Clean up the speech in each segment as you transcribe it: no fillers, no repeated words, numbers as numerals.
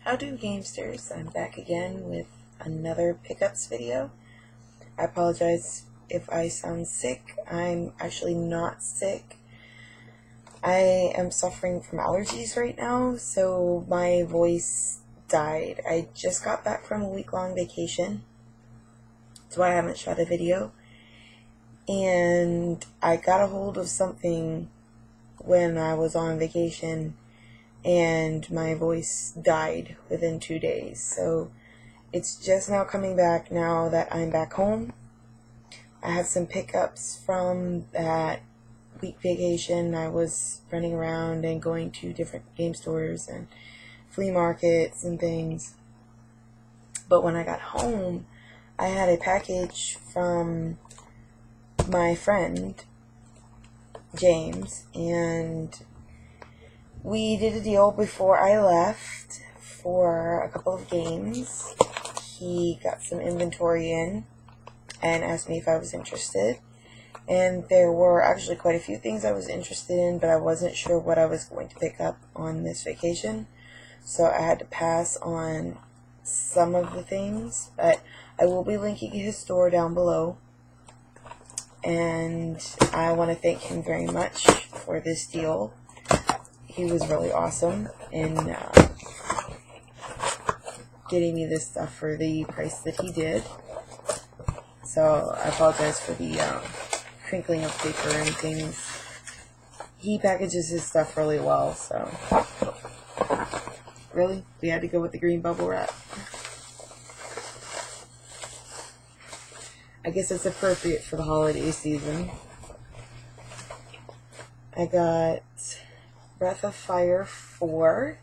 Howdo Gamesters, I'm back again with another pickups video. I apologize if I sound sick. I'm actually not sick. I am suffering from allergies right now, so my voice died. I just got back from a week-long vacation. That's why I haven't shot a video. And I got a hold of something when I was on vacation, and my voice died within 2 days. So it's just now coming back now that I'm back home. I have some pickups from that week vacation. I was running around and going to different game stores and flea markets and things. But when I got home, I had a package from my friend James, and we did a deal before I left for a couple of games. He got some inventory in and asked me if I was interested. And there were actually quite a few things I was interested in, but I wasn't sure what I was going to pick up on this vacation. So I had to pass on some of the things, but I will be linking his store down below. And I want to thank him very much for this deal. He was really awesome in getting me this stuff for the price that he did. So I apologize for the crinkling of paper and things. He packages his stuff really well, so. Really? We had to go with the green bubble wrap. I guess it's appropriate for the holiday season. I got Breath of Fire 4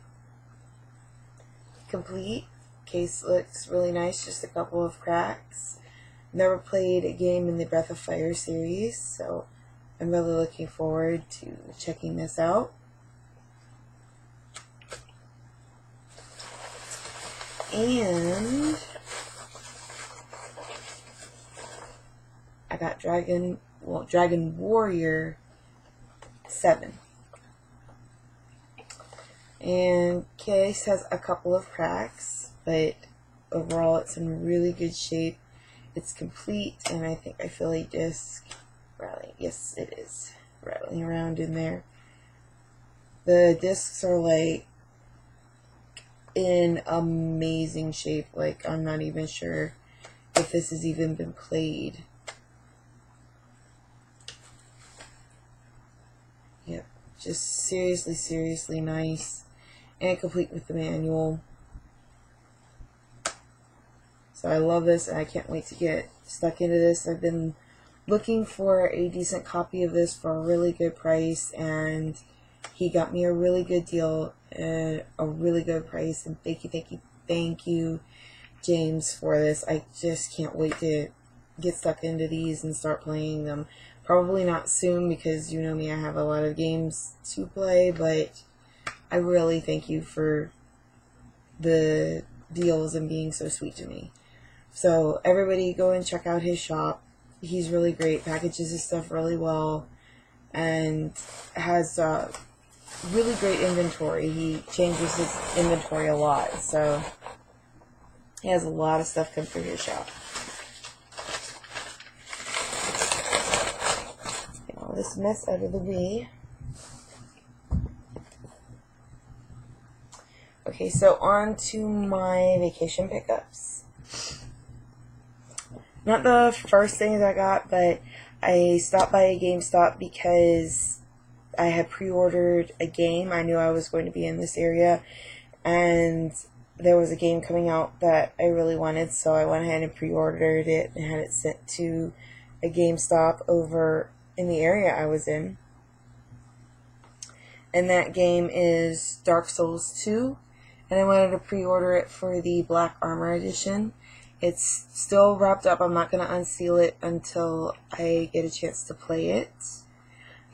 complete. Case looks really nice, just a couple of cracks. Never played a game in the Breath of Fire series, so I'm really looking forward to checking this out. And I got Dragon Warrior 7. And case has a couple of cracks, but overall it's in really good shape. It's complete, and I think I feel a disc rattling. Yes, it is rattling around in there. The discs are like in amazing shape. Like, I'm not even sure if this has even been played. Yep, just seriously nice, and complete with the manual. So I love this, and I can't wait to get stuck into this. I've been looking for a decent copy of this for a really good price, and he got me a really good deal at a really good price. And thank you, James, for this. I just can't wait to get stuck into these and start playing them. Probably not soon, because you know me, I have a lot of games to play, but I really thank you for the deals and being so sweet to me. So everybody go and check out his shop. He's really great, packages his stuff really well, and has really great inventory. He changes his inventory a lot, so he has a lot of stuff come through his shop. Get all this mess out of the way. Okay, so on to my vacation pickups. Not the first things I got, but I stopped by a GameStop because I had pre-ordered a game. I knew I was going to be in this area, and there was a game coming out that I really wanted, so I went ahead and pre-ordered it and had it sent to a GameStop over in the area I was in. And that game is Dark Souls 2, and I wanted to pre-order it for the Black Armor Edition. It's still wrapped up. I'm not going to unseal it until I get a chance to play it.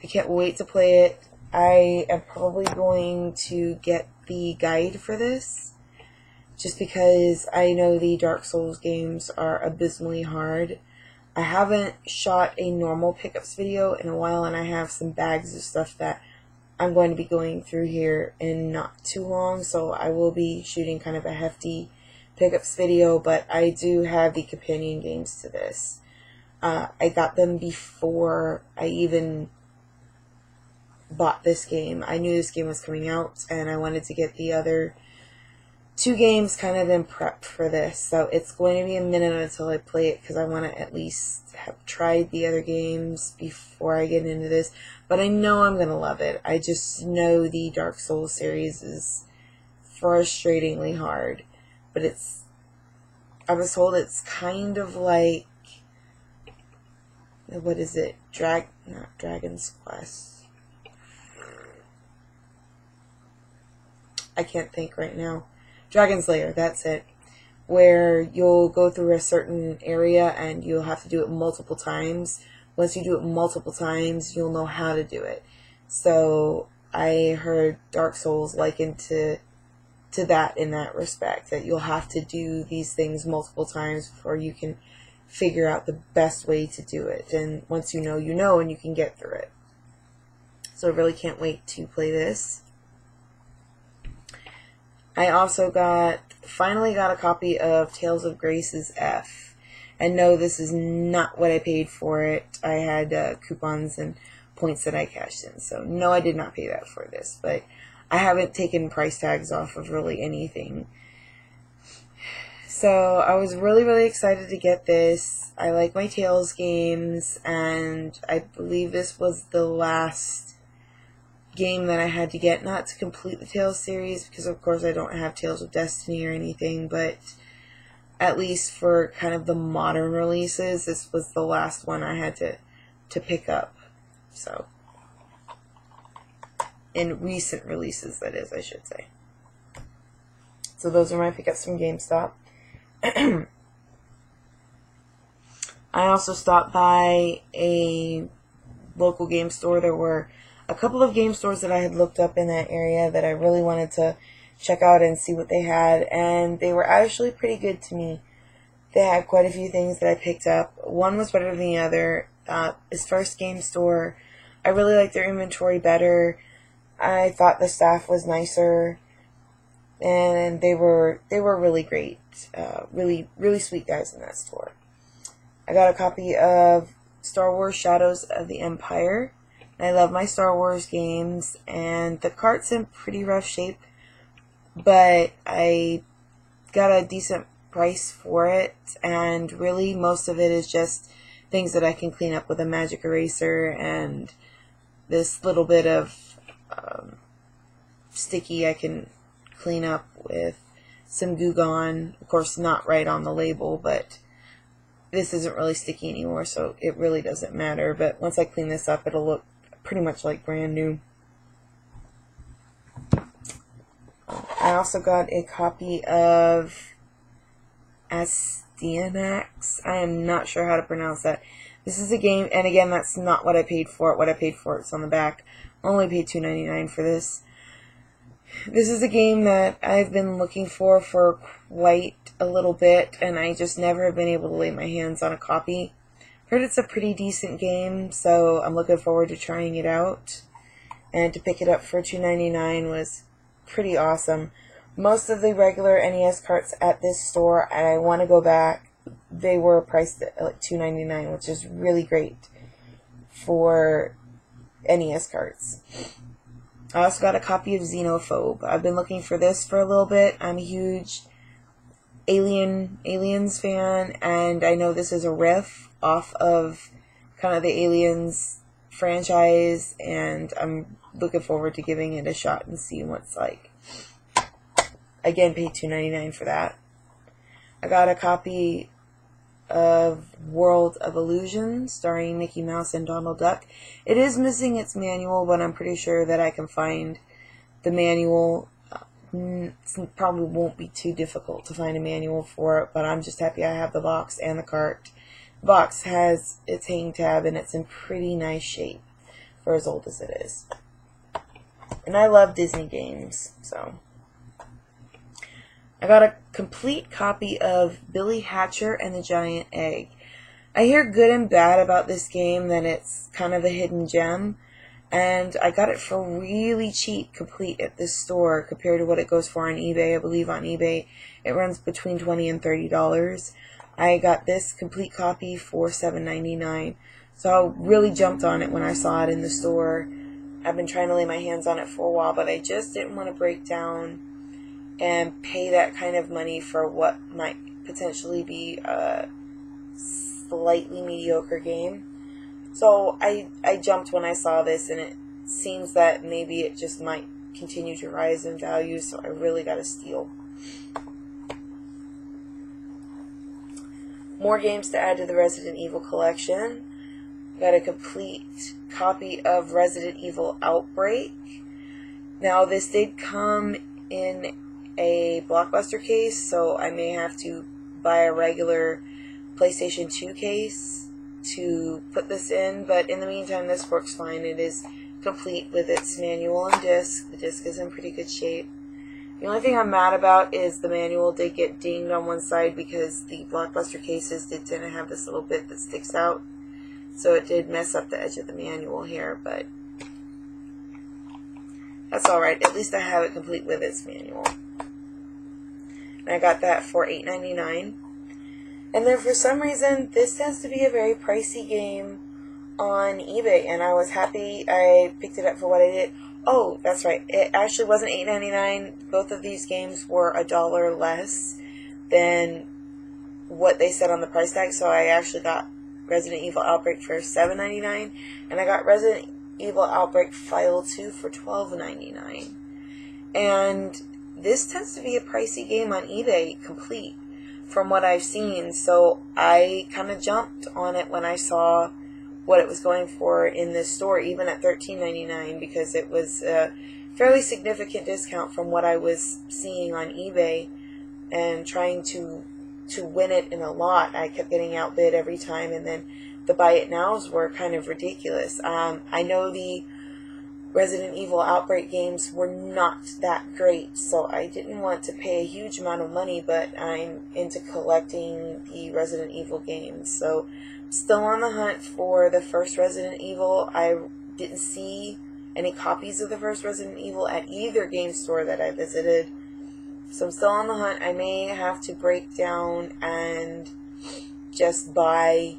I can't wait to play it. I am probably going to get the guide for this, just because I know the Dark Souls games are abysmally hard. I haven't shot a normal pickups video in a while, and I have some bags of stuff that I'm going to be going through here in not too long, so I will be shooting kind of a hefty pickups video, but I do have the companion games to this. I got them before I even bought this game. I knew this game was coming out, and I wanted to get the other 2 games kind of in prep for this. So it's going to be a minute until I play it, because I want to at least have tried the other games before I get into this. But I know I'm going to love it. I just know the Dark Souls series is frustratingly hard. But I was told it's kind of like, what is it? Not Dragon's Quest. I can't think right now. Dragon's Lair, that's it. Where you'll go through a certain area and you'll have to do it multiple times. Once you do it multiple times, you'll know how to do it. So I heard Dark Souls likened to that in that respect, that you'll have to do these things multiple times before you can figure out the best way to do it. And once you know, and you can get through it. So I really can't wait to play this. I also finally got a copy of Tales of Grace's F. And no, this is not what I paid for it. I had coupons and points that I cashed in. So no, I did not pay that for this. But I haven't taken price tags off of really anything. So I was really, really excited to get this. I like my Tales games, and I believe this was the last game that I had to get, not to complete the Tales series, because of course I don't have Tales of Destiny or anything, but at least for kind of the modern releases, this was the last one I had to pick up. So, in recent releases, that is, I should say. So those are my pickups from GameStop. I also stopped by a local game store. There were a couple of game stores that I had looked up in that area that I really wanted to check out and see what they had, and they were actually pretty good to me. They had quite a few things that I picked up. One was better than the other. As first game store, I really liked their inventory better. I thought the staff was nicer, and they were really great. Really sweet guys in that store. I got a copy of Star Wars Shadows of the Empire. I love my Star Wars games, and the cart's in pretty rough shape, but I got a decent price for it, and really most of it is just things that I can clean up with a magic eraser and this little bit of sticky I can clean up with some Goo Gone. Of course, not right on the label, but this isn't really sticky anymore, so it really doesn't matter. But once I clean this up, it'll look pretty much like brand new. I also got a copy of Astyanax. I am not sure how to pronounce that. This is a game, and again, that's not what I paid for it. What I paid for it's on the back. I only paid $2.99 for this. This is a game that I've been looking for quite a little bit, and I just never have been able to lay my hands on a copy. Heard it's a pretty decent game, so I'm looking forward to trying it out. And to pick it up for $2.99 was pretty awesome. Most of the regular NES carts at this store, and I want to go back, they were priced at like $2.99, which is really great for NES carts. I also got a copy of Xenophobe. I've been looking for this for a little bit. I'm a huge Aliens fan, and I know this is a riff off of kind of the Aliens franchise, and I'm looking forward to giving it a shot and seeing what it's like. Again, paid $2.99 for that. I got a copy of World of Illusion, starring Mickey Mouse and Donald Duck. It is missing its manual, but I'm pretty sure that I can find the manual. It probably won't be too difficult to find a manual for it, but I'm just happy I have the box and the cart. The box has its hang tab, and it's in pretty nice shape for as old as it is. And I love Disney games, so... I got a complete copy of Billy Hatcher and the Giant Egg. I hear good and bad about this game, that it's kind of a hidden gem, and I got it for really cheap, complete at this store compared to what it goes for on eBay. I believe on eBay it runs between $20 and $30. I got this complete copy for $7.99. So I really jumped on it when I saw it in the store. I've been trying to lay my hands on it for a while, but I just didn't want to break down and pay that kind of money for what might potentially be a slightly mediocre game. So I jumped when I saw this, and it seems that maybe it just might continue to rise in value, so I really got a steal. More games to add to the Resident Evil collection. Got a complete copy of Resident Evil Outbreak. Now this did come in a Blockbuster case, so I may have to buy a regular PlayStation 2 case to put this in, but in the meantime this works fine. It is complete with its manual and disc. The disc is in pretty good shape. The only thing I'm mad about is the manual did get dinged on one side because the Blockbuster cases did tend to have this little bit that sticks out. So it did mess up the edge of the manual here, but that's alright. At least I have it complete with its manual. And I got that for $8.99. And then for some reason, this tends to be a very pricey game on eBay, and I was happy I picked it up for what I did. Oh, that's right. It actually wasn't $8.99. Both of these games were $1 less than what they said on the price tag, so I actually got Resident Evil Outbreak for $7.99, and I got Resident Evil Outbreak File 2 for $12.99. And this tends to be a pricey game on eBay, complete, from what I've seen, so I kind of jumped on it when I saw what it was going for in this store, even at $13.99, because it was a fairly significant discount from what I was seeing on eBay, and trying to win it in a lot. I kept getting outbid every time, and then the buy it nows were kind of ridiculous. I know the Resident Evil Outbreak games were not that great, so I didn't want to pay a huge amount of money, but I'm into collecting the Resident Evil games, so I'm still on the hunt for the first Resident Evil. I didn't see any copies of the first Resident Evil at either game store that I visited, so I'm still on the hunt. I may have to break down and just buy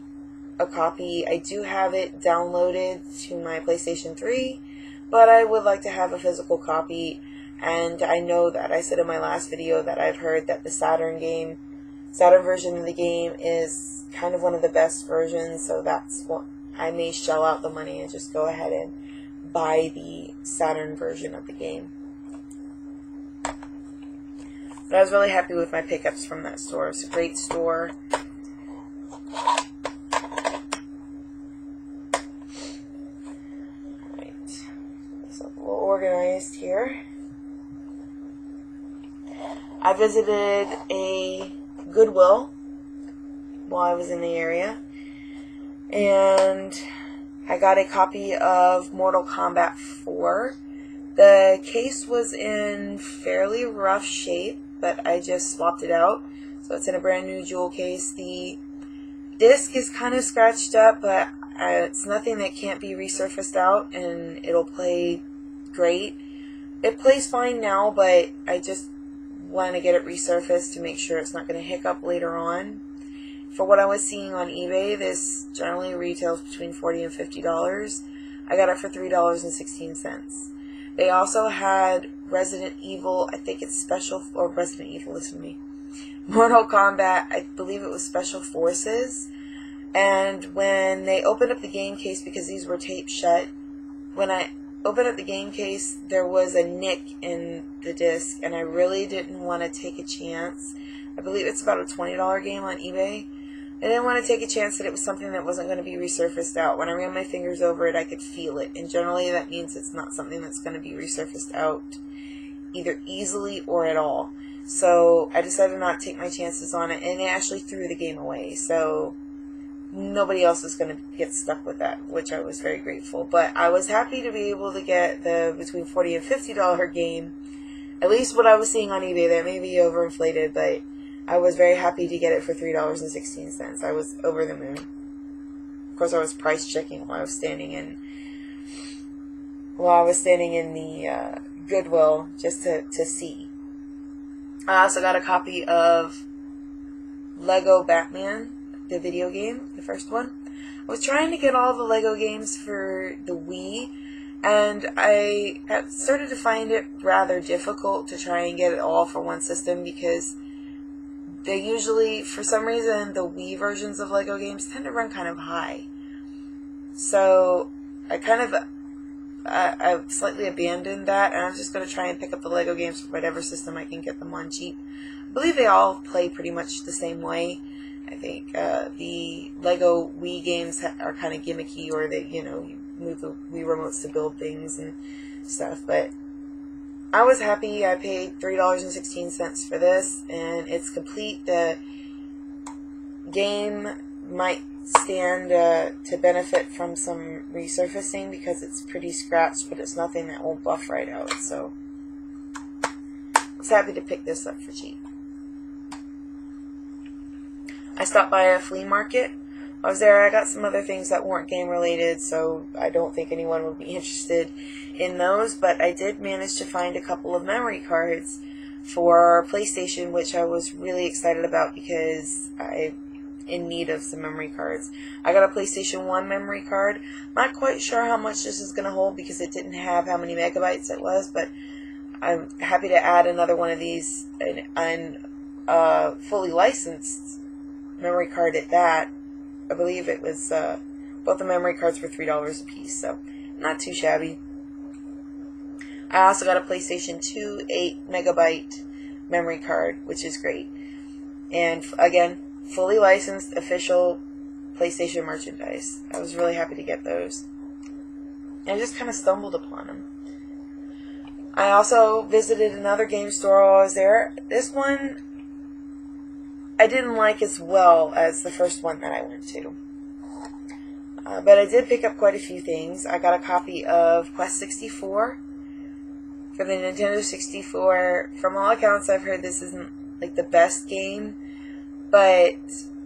a copy. I do have it downloaded to my PlayStation 3, but I would like to have a physical copy, and I know that I said in my last video that I've heard that the Saturn version of the game is kind of one of the best versions, so that's what I may shell out the money and just go ahead and buy the Saturn version of the game. But I was really happy with my pickups from that store. It's a great store. Organized here. I visited a Goodwill while I was in the area, and I got a copy of Mortal Kombat 4. The case was in fairly rough shape, but I just swapped it out, so it's in a brand new jewel case. The disc is kind of scratched up, but it's nothing that can't be resurfaced out, and it'll play great. It plays fine now, but I just want to get it resurfaced to make sure it's not going to hiccup later on. For what I was seeing on eBay, this generally retails between $40 and $50. I got it for $3.16. They also had Resident Evil, I think it's Special, or Resident Evil, listen to me, Mortal Kombat, I believe it was Special Forces. And when they opened up the game case, because these were taped shut, when I opened up the game case, there was a nick in the disc, and I really didn't want to take a chance. I believe it's about a $20 game on eBay. I didn't want to take a chance that it was something that wasn't going to be resurfaced out. When I ran my fingers over it, I could feel it, and generally that means it's not something that's going to be resurfaced out either easily or at all. So I decided not to take my chances on it, and it actually threw the game away. So nobody else is going to get stuck with that, which I was very grateful. But I was happy to be able to get the between $40 and $50 game, at least what I was seeing on eBay. That may be overinflated, but I was very happy to get it for $3.16. I was over the moon. Of course, I was price checking while I was standing in while I was standing in the Goodwill just to see. I also got a copy of Lego Batman, the video game, the first one. I was trying to get all the Lego games for the Wii, and I started to find it rather difficult to try and get it all for one system, because they usually, for some reason, the Wii versions of Lego games tend to run kind of high. So I've slightly abandoned that, and I'm just going to try and pick up the Lego games for whatever system I can get them on cheap. I believe they all play pretty much the same way. I think the Lego Wii games are kind of gimmicky, or they, you move the Wii remotes to build things and stuff. But I was happy. I paid $3.16 for this, and it's complete. The game might stand to benefit from some resurfacing because it's pretty scratched, but it's nothing that won't buff right out. So I was happy to pick this up for cheap. I stopped by a flea market. I was there. I got some other things that weren't game related, so I don't think anyone would be interested in those, but I did manage to find a couple of memory cards for PlayStation, which I was really excited about because I'm in need of some memory cards. I got a PlayStation 1 memory card. Not quite sure how much this is going to hold because it didn't have how many megabytes it was, but I'm happy to add another one of these and fully licensed memory card at that. I believe it was both the memory cards were $3 a piece, so not too shabby. I also got a PlayStation 2 8 megabyte memory card, which is great, and again, fully licensed official PlayStation merchandise. I was really happy to get those. I just kind of stumbled upon them. I also visited another game store while I was there. This one I didn't like as well as the first one that I went to. But I did pick up quite a few things. I got a copy of Quest 64 for the Nintendo 64. From all accounts, I've heard this isn't like the best game, but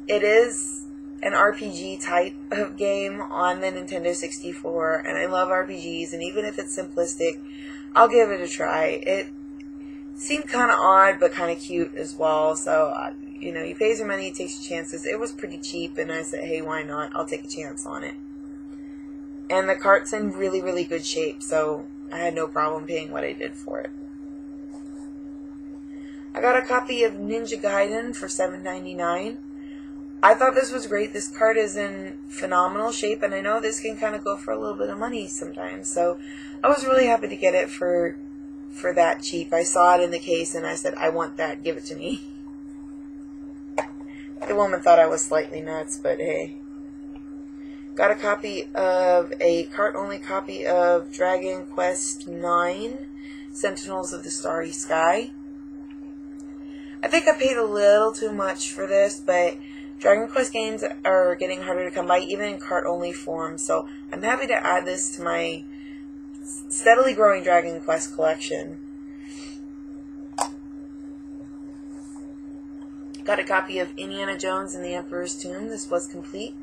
it is an RPG type of game on the Nintendo 64, and I love RPGs, and even if it's simplistic, I'll give it a try. It seemed kind of odd, but kind of cute as well, so you pay your money, you take your chances. It was pretty cheap, and I said, hey, why not? I'll take a chance on it. And the cart's in really, really good shape, so I had no problem paying what I did for it. I got a copy of Ninja Gaiden for $7.99. I thought this was great. This cart is in phenomenal shape, and I know this can kind of go for a little bit of money sometimes, so I was really happy to get it for that cheap. I saw it in the case, and I said, I want that. Give it to me. The woman thought I was slightly nuts, but hey. Got a cart-only copy of Dragon Quest IX, Sentinels of the Starry Sky. I think I paid a little too much for this, but Dragon Quest games are getting harder to come by, even in cart-only form, so I'm happy to add this to my steadily growing Dragon Quest collection. Got a copy of Indiana Jones and the Emperor's Tomb. This was complete.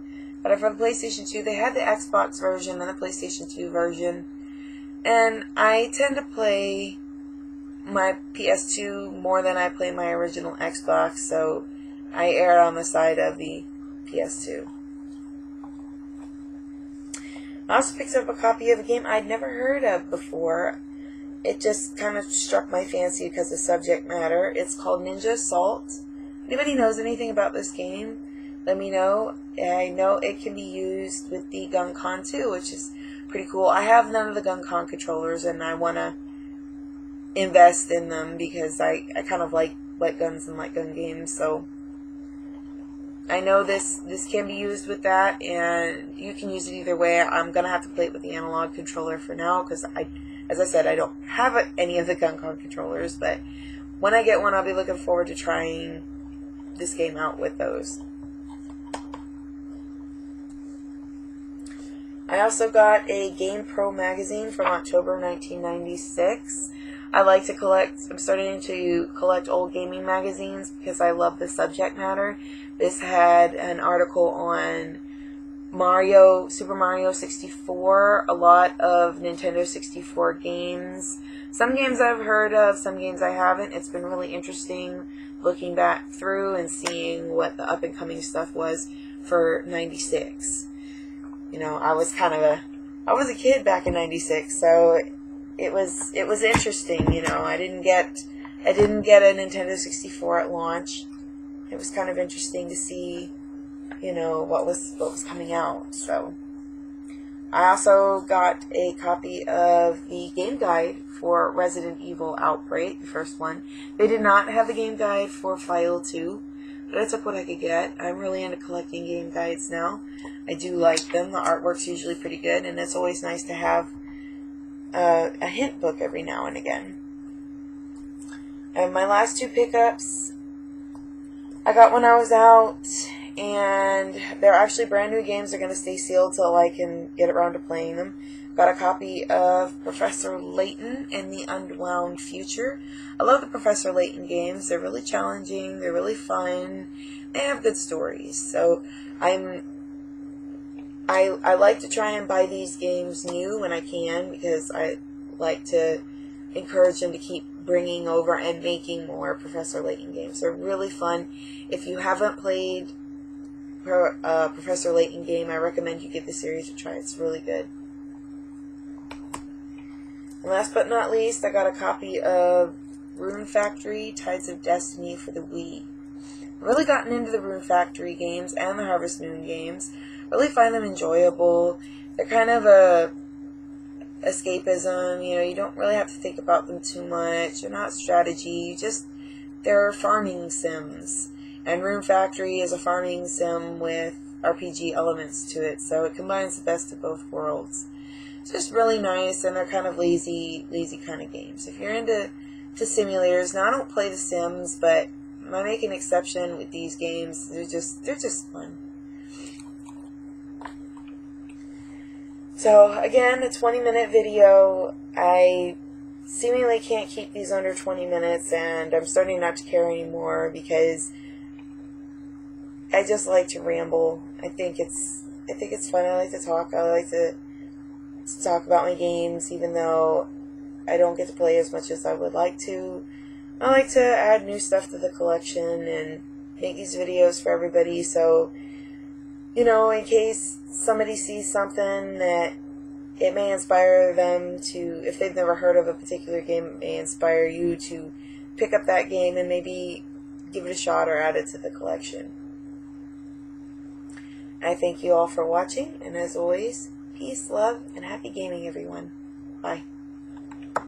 Got it for the PlayStation 2. They had the Xbox version and the PlayStation 2 version. And I tend to play my PS2 more than I play my original Xbox, so I err on the side of the PS2. I also picked up a copy of a game I'd never heard of before. It just kind of struck my fancy because of subject matter. It's called Ninja Assault. Anybody knows anything about this game, let me know. I know it can be used with the GunCon 2, which is pretty cool. I have none of the GunCon controllers, and I want to invest in them because I kind of like guns and like gun games, so I know this can be used with that, and you can use it either way. I'm going to have to play it with the analog controller for now because, as I said, I don't have any of the GunCon controllers, but when I get one, I'll be looking forward to trying this game out with those. I also got a Game Pro magazine from October 1996. I like to collect, I'm starting to collect old gaming magazines because I love the subject matter. This had an article on Super Mario 64, a lot of Nintendo 64 games. Some games I've heard of, some games I haven't. It's been really interesting looking back through and seeing what the up-and-coming stuff was for 96. You know, I was a kid back in 96, so it was interesting, you know. I didn't get a Nintendo 64 at launch. It was kind of interesting to see, you know, what was coming out. So I also got a copy of the game guide for Resident Evil Outbreak, the first one. They did not have a game guide for File 2, but I took what I could get. I'm really into collecting game guides now. I do like them. The artwork's usually pretty good, and it's always nice to have a hint book every now and again. And my last two pickups, I got when I was out, and they're actually brand new games. They're going to stay sealed till I can get around to playing them. Got a copy of Professor Layton and the Unwound Future. I love the Professor Layton games. They're really challenging. They're really fun. They have good stories. So I like to try and buy these games new when I can, because I like to encourage them to keep bringing over and making more Professor Layton games. They're really fun. If you haven't played Professor Layton game, I recommend you give the series a try. It's really good. And last but not least, I got a copy of Rune Factory, Tides of Destiny for the Wii. I've really gotten into the Rune Factory games and the Harvest Moon games. Really find them enjoyable. They're kind of a escapism, you know, you don't really have to think about them too much. They're not strategy, they're farming sims. And Rune Factory is a farming sim with RPG elements to it, so it combines the best of both worlds. It's just really nice, and they're kind of lazy kind of games. If you're into simulators, now I don't play The Sims, but I make an exception with these games. They're just fun. So again, a 20-minute video. I seemingly can't keep these under 20 minutes, and I'm starting not to care anymore because I just like to ramble. I think it's fun. I like to talk. I like to talk about my games, even though I don't get to play as much as I would like to. I like to add new stuff to the collection and make these videos for everybody, so, you know, in case somebody sees something that it may inspire them to, if they've never heard of a particular game, it may inspire you to pick up that game and maybe give it a shot or add it to the collection. I thank you all for watching, and as always, peace, love, and happy gaming, everyone. Bye.